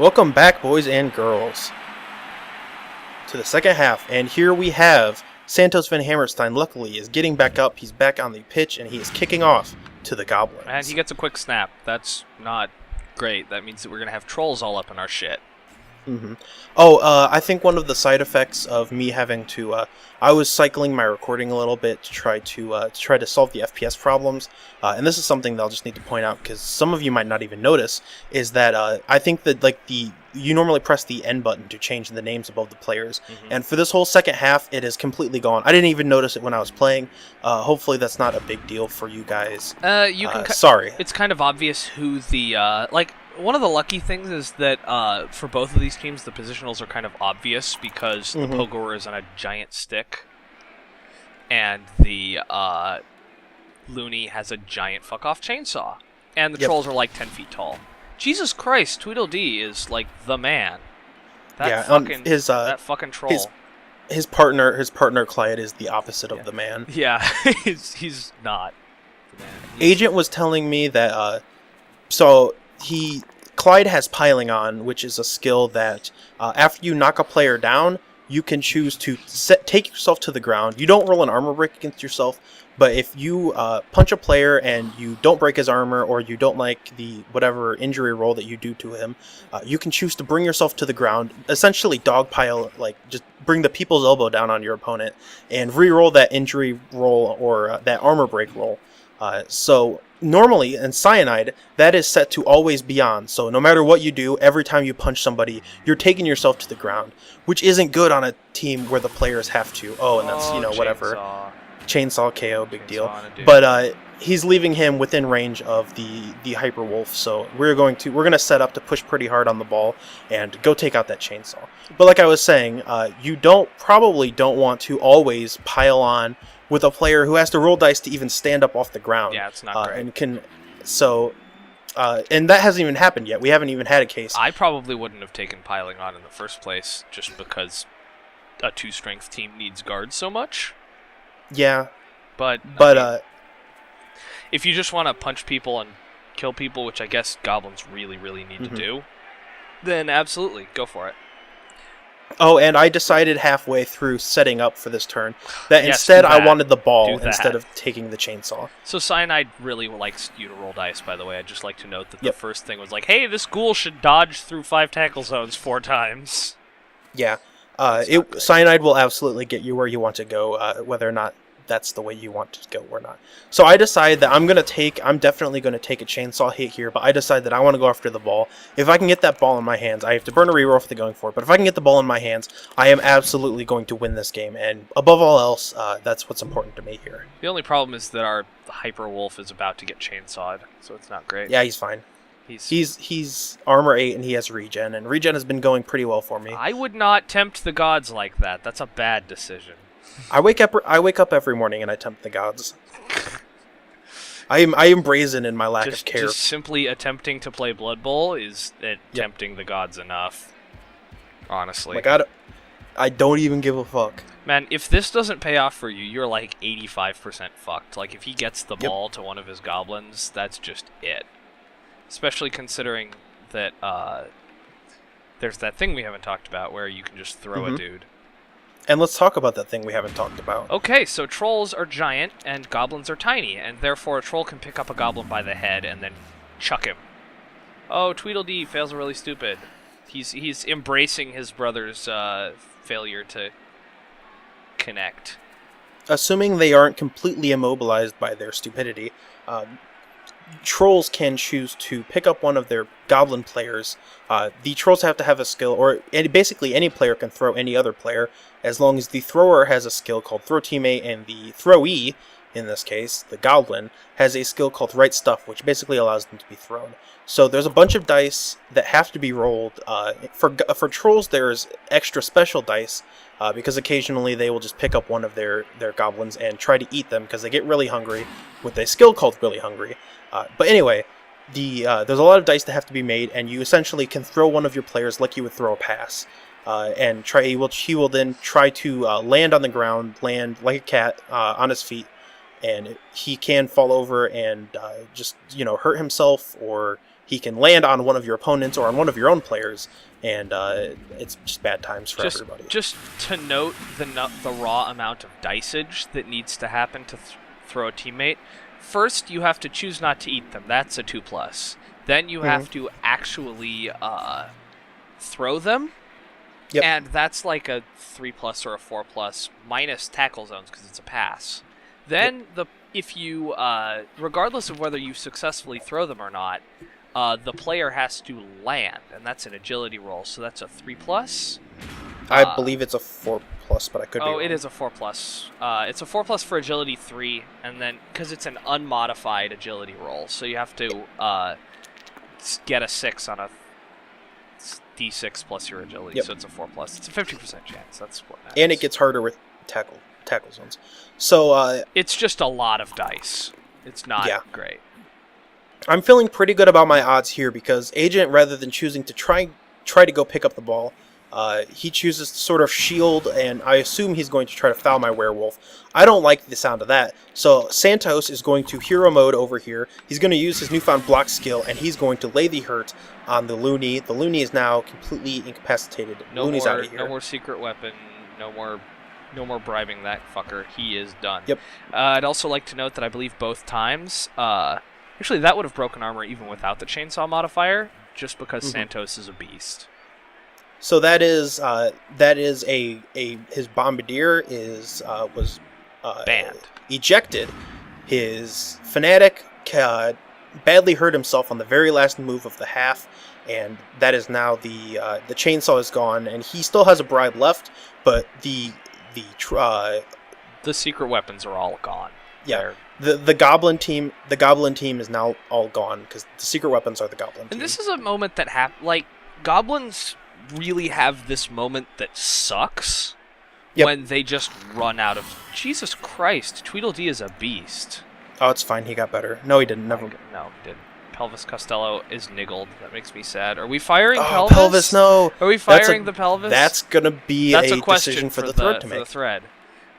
Welcome back, boys and girls, to the second half. And here we have Santos Van Hammerstein, luckily, is getting back up. He's back on the pitch, and he is kicking off to the Goblins. And he gets a quick snap. That's not great. That means that we're going to have trolls all up in our shit. Mm-hmm. I think one of the side effects of me having to, I was cycling my recording a little bit to try to solve the FPS problems, and this is something that I'll just need to point out because some of you might not even notice, is that I think that you normally press the N button to change the names above the players, and for this whole second half, it is completely gone. I didn't even notice it when I was playing. Hopefully, that's not a big deal for you guys. Sorry. It's kind of obvious who the one of the lucky things is that for both of these teams, the positionals are kind of obvious because the Pogor is on a giant stick, and the Looney has a giant fuck-off chainsaw, and the trolls are like 10 feet tall. Jesus Christ, Tweedledee is like the man. That fucking troll. His partner Clyde is the opposite of the man. Yeah, he's not the man. Agent was telling me that Clyde has piling on, which is a skill that after you knock a player down, you can choose to take yourself to the ground. You don't roll an armor break against yourself, but if you punch a player and you don't break his armor, or you don't like the whatever injury roll that you do to him, you can choose to bring yourself to the ground, essentially dogpile, just bring the people's elbow down on your opponent, and re-roll that injury roll or that armor break roll. So normally in Cyanide, that is set to always be on. So no matter what you do, every time you punch somebody, you're taking yourself to the ground, which isn't good on a team where the players have to. And that's, whatever. Chainsaw KO, big deal. But he's leaving him within range of the Hyper Wolf, so we're gonna set up to push pretty hard on the ball and go take out that chainsaw. But like I was saying, you probably don't want to always pile on with a player who has to roll dice to even stand up off the ground. Yeah, it's not great. And that hasn't even happened yet. We haven't even had a case. I probably wouldn't have taken piling on in the first place, just because a 2-strength team needs guards so much. Yeah. But if you just want to punch people and kill people, which I guess goblins really, really need to do, then absolutely, go for it. Oh, and I decided halfway through setting up for this turn that instead I wanted the ball instead of taking the chainsaw. So Cyanide really likes you to roll dice, by the way. I'd just like to note that the first thing was like, hey, this ghoul should dodge through 5 tackle zones 4 times. Yeah. Cyanide will absolutely get you where you want to go, whether or not that's the way you want to go or not. So I decide that I'm definitely going to take a chainsaw hit here, but I decide that I want to go after the ball. If I can get that ball in my hands, I have to burn a reroll for the going for it, but if I can get the ball in my hands, I am absolutely going to win this game, and above all else, that's what's important to me here. The only problem is that our Hyper Wolf is about to get chainsawed, so it's not great. Yeah, he's fine. He's armor 8 and he has regen, and regen has been going pretty well for me. I would not tempt the gods like that. That's a bad decision. I wake up every morning and I tempt the gods. I am brazen in my lack of care. Just simply attempting to play Blood Bowl is tempting the gods enough. Honestly. My God, I don't even give a fuck. Man, if this doesn't pay off for you, you're like 85% fucked. Like, if he gets the ball to one of his goblins, that's just it. Especially considering that there's that thing we haven't talked about where you can just throw a dude. And let's talk about that thing we haven't talked about. Okay, so trolls are giant and goblins are tiny, and therefore a troll can pick up a goblin by the head and then chuck him. Oh, Tweedledee fails really stupid. He's embracing his brother's failure to connect. Assuming they aren't completely immobilized by their stupidity, trolls can choose to pick up one of their goblin players. The trolls have to have a skill, or basically any player can throw any other player, as long as the thrower has a skill called Throw Teammate, and the throwee, in this case, the goblin, has a skill called Right Stuff, which basically allows them to be thrown. So there's a bunch of dice that have to be rolled. For trolls, there's extra special dice, because occasionally they will just pick up one of their goblins and try to eat them, because they get really hungry, with a skill called Really Hungry. But anyway, there's a lot of dice that have to be made, and you essentially can throw one of your players like you would throw a pass. And he will then try to land on the ground, land like a cat on his feet, and he can fall over and just hurt himself, or he can land on one of your opponents or on one of your own players, and it's just bad times for everybody. Just to note the raw amount of diceage that needs to happen to throw a teammate. First, you have to choose not to eat them. That's a 2+. Then you have to actually throw them. Yep. And that's like a 3+ or a 4+ minus tackle zones because it's a pass. Then if you, regardless of whether you successfully throw them or not, the player has to land, and that's an agility roll. So that's a 3+. I believe it's a 4+, but I could be wrong. Oh, it is a 4+. It's a 4+ for agility 3, and then because it's an unmodified agility roll, so you have to get a 6 on a D6 plus your agility. Yep. So it's a 4+. It's a 50% chance. That's what matters. And it gets harder with tackle zones. So it's just a lot of dice. It's not great. I'm feeling pretty good about my odds here because Agent, rather than choosing to try to go pick up the ball, he chooses to sort of shield, and I assume he's going to try to foul my werewolf. I don't like the sound of that, so Santos is going to hero mode over here. He's going to use his newfound block skill, and he's going to lay the hurt on the Looney. The Looney is now completely incapacitated. Looney's out of here. No more secret weapon. No more bribing that fucker. He is done. Yep. I'd also like to note that I believe both times, actually that would have broken armor even without the chainsaw modifier, just because Santos is a beast. So that is his bombardier was banned, ejected. His fanatic badly hurt himself on the very last move of the half, and that is now the chainsaw is gone, and he still has a bribe left, but the secret weapons are all gone. Yeah. The Goblin team is now all gone because the secret weapons are the Goblin team. And this is a moment that Goblins really have this moment that sucks when they just run out of... Jesus Christ, Tweedledee is a beast. Oh, it's fine. He got better. No, he didn't. Never. No, he didn't. Pelvis Costello is niggled. That makes me sad. Are we firing Pelvis? Pelvis? No. Are we firing the Pelvis? That's going to be a decision for the thread to make. For the thread.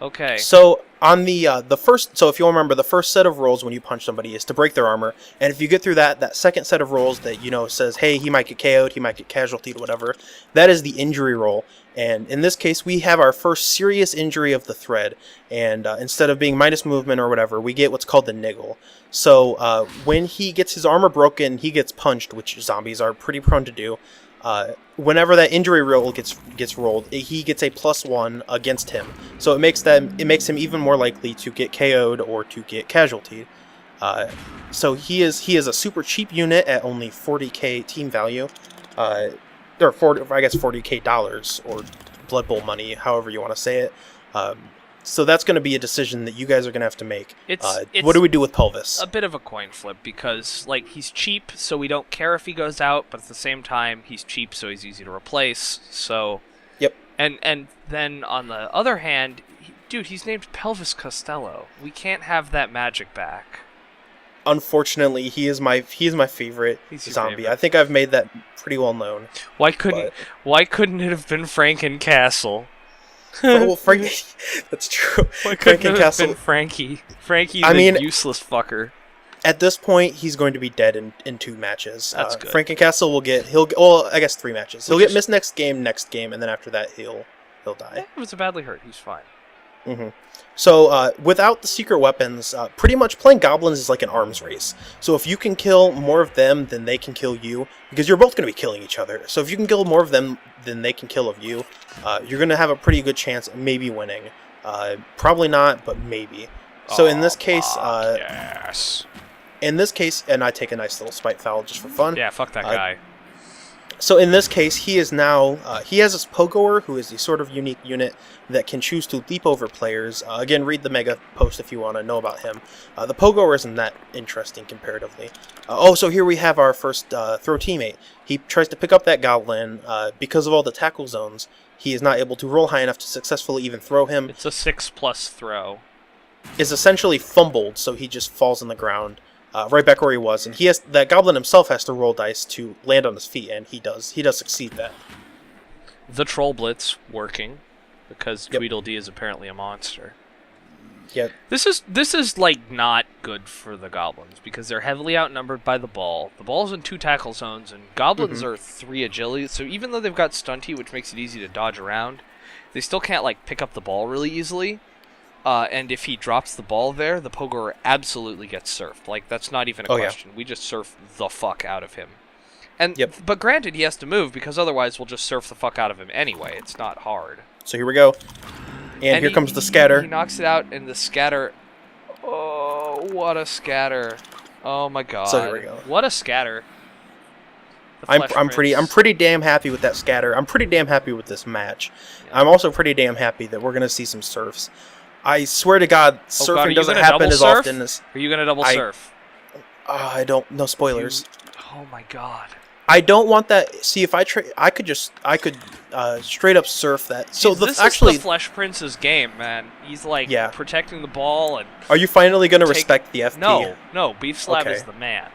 Okay. So on the first, so if you'll remember, the first set of rolls when you punch somebody is to break their armor, and if you get through that second set of rolls that says, hey, he might get KO'd, he might get casualtied, whatever, that is the injury roll. And in this case, we have our first serious injury of the thread, and instead of being minus movement or whatever, we get what's called the niggle. So when he gets his armor broken, he gets punched, which zombies are pretty prone to do. Whenever that injury roll gets rolled, he gets a +1 against him. So it makes him even more likely to get KO'd or to get casualtied. So he is a super cheap unit at only 40k team value, or $40k dollars or Blood Bowl money, however you want to say it. So that's going to be a decision that you guys are going to have to make. What do we do with Pelvis? A bit of a coin flip because, he's cheap, so we don't care if he goes out, but at the same time, he's cheap, so he's easy to replace. So, yep. And then on the other hand, he's named Pelvis Costello. We can't have that magic back. Unfortunately, he is my favorite zombie. Favorite. I think I've made that pretty well known. Why couldn't it have been Frankencastle? Well, that's true. Why couldn't it have been Frankie? Frankie's a useless fucker. At this point, he's going to be dead in 2 matches. That's good. Frankencastle I guess 3 matches. He'll get missed next game, and then after that he'll die. Yeah, he was badly hurt. He's fine. Mm-hmm. So without the secret weapons, pretty much playing goblins is like an arms race. So if you can kill more of them than they can kill you, because you're both going to be killing each other. So if you can kill more of them than they can kill of you, you're going to have a pretty good chance of maybe winning. Probably not, but maybe. So in this case, yes. In this case, and I take a nice little spite foul just for fun. Yeah, fuck that guy. So in this case, he is now, he has this Pogoer, who is a sort of unique unit that can choose to leap over players. Again, read the Mega post if you want to know about him. The Pogoer isn't that interesting comparatively. So here we have our first throw teammate. He tries to pick up that Goblin. Because of all the tackle zones, he is not able to roll high enough to successfully even throw him. It's a 6+ throw. Is essentially fumbled, so he just falls on the ground. Right back where he was, and that Goblin himself has to roll dice to land on his feet, and he does succeed that. The Troll Blitz working, because Tweedledee is apparently a monster. Yep. This is like not good for the goblins because they're heavily outnumbered by the ball. The ball's in 2 tackle zones, and goblins are 3 agility. So even though they've got stunty, which makes it easy to dodge around, they still can't like pick up the ball really easily. And if he drops the ball there, the Pogorer absolutely gets surfed. Like that's not even a question. Yeah. We just surf the fuck out of him. And but granted, he has to move because otherwise we'll just surf the fuck out of him anyway. It's not hard. So here we go. And here comes the scatter. He knocks it out, and the scatter... Oh, what a scatter. Oh my god. So here we go. What a scatter. I'm pretty damn happy with that scatter. I'm pretty damn happy with this match. Yeah. I'm also pretty damn happy that we're going to see some surfs. I swear to God, surfing doesn't happen as often as... Are you going to double surf? I don't... No spoilers. Oh my god. I don't want that. See, if I could straight up surf that. So this is the Flesh Prince's game, man. He's like protecting the ball and. Are you finally going to respect the FP? No. Beef Slab is the man.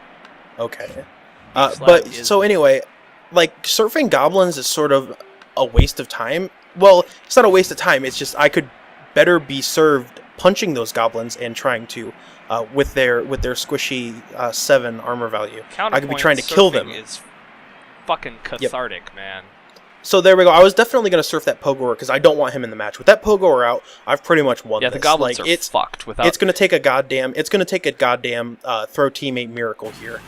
Okay. So anyway, like surfing goblins is sort of a waste of time. Well, it's not a waste of time. It's just I could better be served punching those goblins and trying to. With their squishy 7 armor value, I could be trying to kill them. Is fucking cathartic, man. So there we go. I was definitely going to surf that Pogorer because I don't want him in the match. With that Pogorer out, I've pretty much won. Yeah, the goblins are fucked. Without it's going to take a goddamn. It's going to take a goddamn throw teammate miracle here,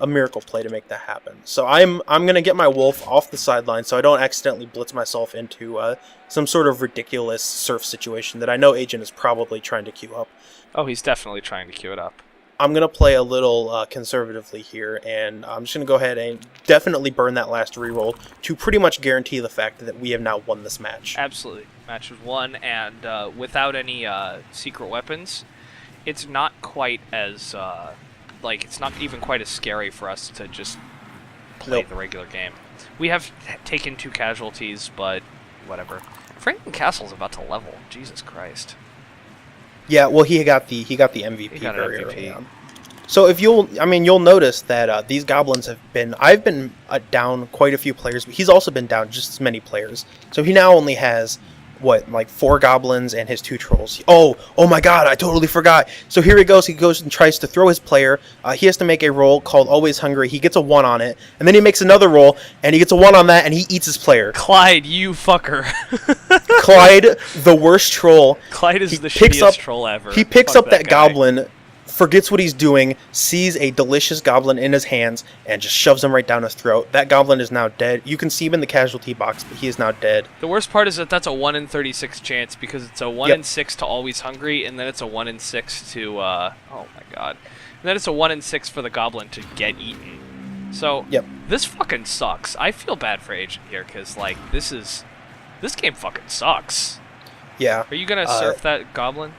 a miracle play to make that happen. So I'm going to get my wolf off the sideline so I don't accidentally blitz myself into some sort of ridiculous surf situation that I know Agent is probably trying to queue up. Oh, he's definitely trying to queue it up. I'm going to play a little conservatively here, and I'm just going to go ahead and definitely burn that last reroll to pretty much guarantee the fact that we have now won this match. Absolutely. Match is won, and without any secret weapons, it's not quite as, it's not even quite as scary for us to just play the regular game. We have taken 2 casualties, but whatever. Franklin Castle's about to level. Jesus Christ. Yeah, well, he got the MVP very early on. So if you'll notice that these goblins I've been down quite a few players, but he's also been down just as many players. So he now only has, 4 goblins and his 2 trolls. Oh my god, I totally forgot. So here he goes and tries to throw his player. He has to make a roll called Always Hungry. He gets a 1 on it, and then he makes another roll, and he gets a 1 on that, and he eats his player. Clyde, you fucker. Clyde, the worst troll. Clyde is the shittiest troll ever. He picks up that goblin, forgets what he's doing, sees a delicious goblin in his hands, and just shoves him right down his throat. That goblin is now dead. You can see him in the casualty box, but he is now dead. The worst part is that that's a 1 in 36 chance because it's a 1 in 6 to Always Hungry, and then it's a 1 in 6 to, oh my god. And then it's a 1 in 6 for the goblin to get eaten. So, this fucking sucks. I feel bad for Agent here because, this game fucking sucks. Yeah. Are you going to surf that goblin?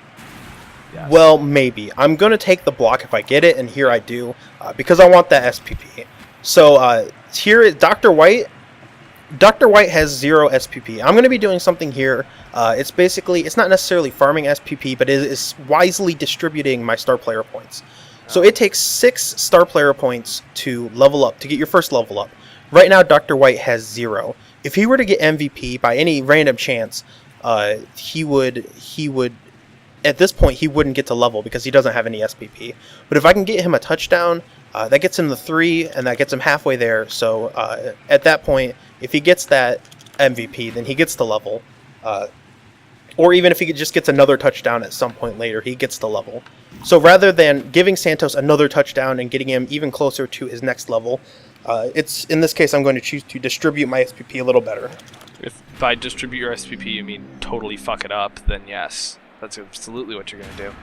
Yes. Well, maybe. I'm going to take the block if I get it, and here I do, because I want that SPP. So here is Dr. White. Dr. White has 0 SPP. I'm going to be doing something here. It's not necessarily farming SPP, but it is wisely distributing my star player points. So it takes 6 star player points to level up, to get your first level up. Right now, Dr. White has 0. If he were to get MVP by any random chance, he would at this point, he wouldn't get to level because he doesn't have any SPP. But if I can get him a touchdown, that gets him the 3, and that gets him halfway there. So at that point, if he gets that MVP, then he gets the level. Or even if he just gets another touchdown at some point later, he gets the level. So rather than giving Santos another touchdown and getting him even closer to his next level, in this case, I'm going to choose to distribute my SPP a little better. If by distribute your SPP you mean totally fuck it up, then yes. That's absolutely what you're going to do.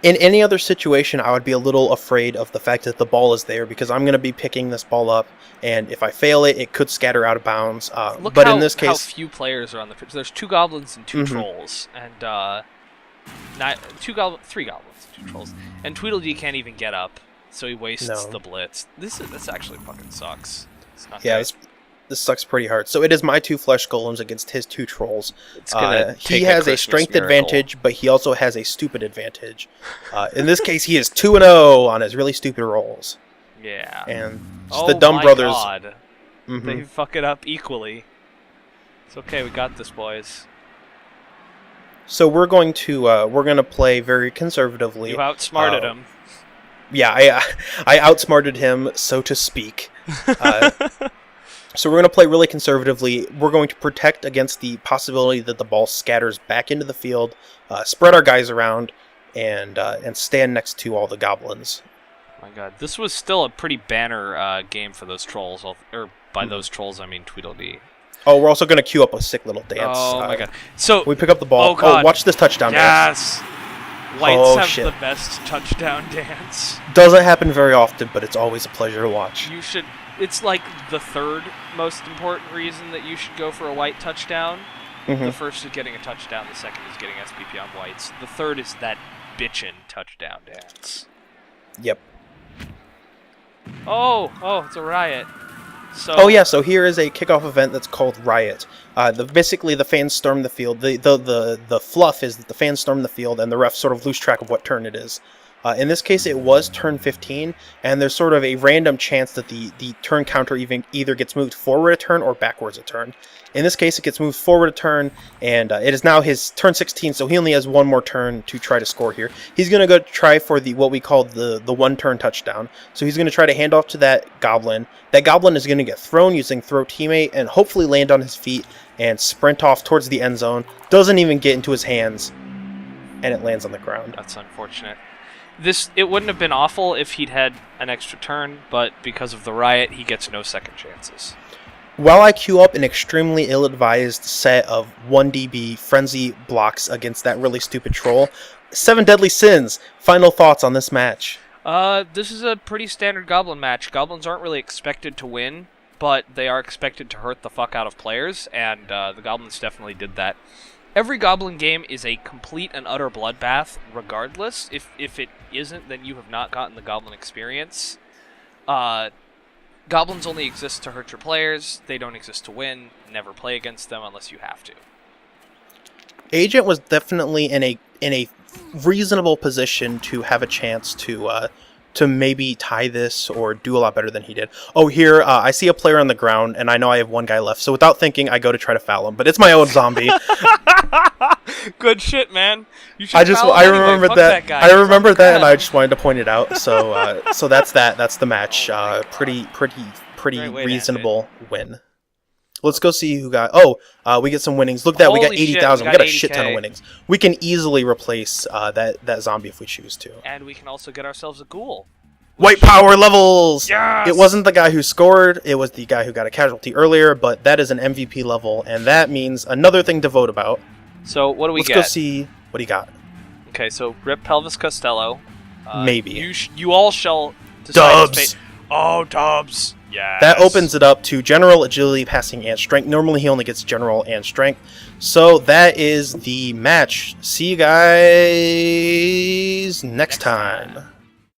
In any other situation, I would be a little afraid of the fact that the ball is there because I'm going to be picking this ball up, and if I fail it, it could scatter out of bounds. But in this case, how few players are on the pitch. There's 2 goblins and 2 trolls, and 3 goblins and 2 trolls, and Tweedledee can't even get up, so he wastes the blitz. This actually fucking sucks. It's not good. This sucks pretty hard. So it is my 2 flesh golems against his 2 trolls. He has a strength advantage, but he also has a stupid advantage. In this case, he is 2-0 on his really stupid rolls. Yeah. And the dumb brothers. God. They fuck it up equally. It's okay, we got this, boys. So we're going to play very conservatively. You outsmarted him. Yeah, I outsmarted him, so to speak. So we're going to play really conservatively. We're going to protect against the possibility that the ball scatters back into the field, spread our guys around, and stand next to all the goblins. Oh my God, this was still a pretty banner game for those trolls. Or by those trolls, I mean Tweedledee. Oh, we're also going to queue up a sick little dance. Oh my God! So we pick up the ball. Oh God! Watch this touchdown dance. Yes. Whites have the best touchdown dance. Doesn't happen very often, but it's always a pleasure to watch. You should. It's like the third most important reason that you should go for a white touchdown. The first is getting a touchdown. The second is getting SPP on whites. The third is that bitchin' touchdown dance. Yep. Oh, it's a riot. So here is a kickoff event that's called Riot. Basically, the fans storm the field. The fluff is that the fans storm the field, and the refs sort of lose track of what turn it is. In this case, it was turn 15, and there's sort of a random chance that the turn counter either gets moved forward a turn or backwards a turn. In this case, it gets moved forward a turn, and it is now his turn 16, so he only has one more turn to try to score here. He's going to go try for what we call the one-turn touchdown. So he's going to try to hand off to that Goblin. That Goblin is going to get thrown using throw teammate and hopefully land on his feet and sprint off towards the end zone. Doesn't even get into his hands, and it lands on the ground. That's unfortunate. It wouldn't have been awful if he'd had an extra turn, but because of the riot, he gets no second chances. While I queue up an extremely ill-advised set of 1DB frenzy blocks against that really stupid troll, 7 Deadly Sins, final thoughts on this match? This is a pretty standard Goblin match. Goblins aren't really expected to win, but they are expected to hurt the fuck out of players, and the Goblins definitely did that. Every Goblin game is a complete and utter bloodbath, regardless. If it isn't, then you have not gotten the Goblin experience. Goblins only exist to hurt your players. They don't exist to win. Never play against them unless you have to. Agent was definitely in a reasonable position to have a chance to maybe tie this or do a lot better than he did. Oh, here, I see a player on the ground, and I know I have one guy left, so without thinking, I go to try to foul him, but it's my own zombie. Good shit, man. You should I remembered that. I remembered that, and I just wanted to point it out. So, so that's that. That's the match. Pretty reasonable win. Let's go see who got. Oh, we get some winnings. Look at that, we got 80,000. We got a shit ton of winnings. We can easily replace that zombie if we choose to. And we can also get ourselves a ghoul. White power levels! Yes! It wasn't the guy who scored, it was the guy who got a casualty earlier, but that is an MVP level, and that means another thing to vote about. So what do we get? Let's go see what he got. Okay, so Rip Pelvis Costello. Maybe. You all shall decide. Dubs! Oh, Dubs! Yes. That opens it up to General, Agility, Passing, and Strength. Normally he only gets General and Strength. So that is the match. See you guys next time.